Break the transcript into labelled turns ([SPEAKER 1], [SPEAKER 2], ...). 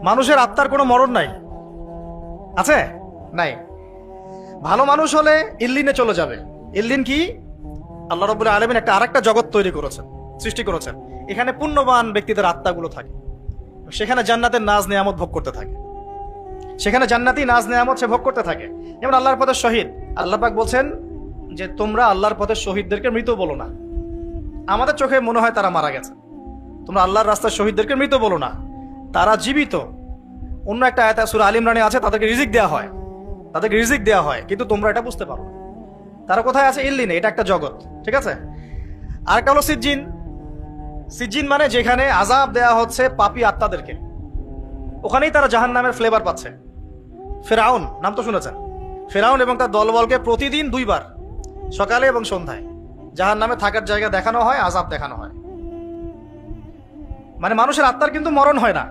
[SPEAKER 1] মানুষের আত্মার কোনো মরণ নাই, আছে? নাই। ভালো মানুষ হলে ইল্লিনে চলে যাবে। ইল্লিন কি? আল্লাহ রাব্বুল আলামিন একটা আরেকটা জগৎ তৈরি করেছেন, সৃষ্টি করেছেন। এখানে পুণ্যবান ব্যক্তিদের আত্মাগুলো থাকে, সেখানে জান্নাতের নাজ নেয়ামত ভোগ করতে থাকে, সেখানে জান্নাতি নাজ নেয়ামত সে ভোগ করতে থাকে। যেমন আল্লাহর পথে শহীদ, আল্লাহ পাক বলছেন যে তোমরা আল্লাহর পথে শহীদদেরকে মৃত বলো না। আমাদের চোখে মনে হয় তারা মারা গেছে, তোমরা আল্লাহর রাস্তায় শহীদদেরকে মৃত বলো না, তারা জীবিত। অন্য একটা আয়াত সূরা আল ইমরানে আছে তাদেরকে রিজিক দেওয়া হয়, তাদেরকে রিজিক দেওয়া হয়, কিন্তু তোমরা এটা বুঝতে পারো না। তারা কোথায় আছে? ইল্লিনে। এটা একটা জগৎ, ঠিক আছে? আরেকটা হলো সিজ্জিন। সিজ্জিন মানে যেখানে আযাব দেয়া হচ্ছে পাপী আত্মাদেরকে, ওখানেই তারা জাহান্নামের ফ্লেভার পাচ্ছে। ফেরাউন নাম তো শুনেছেন? ফেরাউন এবং তার দলবলকে প্রতিদিন 2 বার, সকালে এবং সন্ধ্যায়, জাহান্নামে থাকার জায়গা দেখানো হয়, আযাব দেখানো হয়। মানে মানুষের আত্মার কিন্তু মরণ হয় না।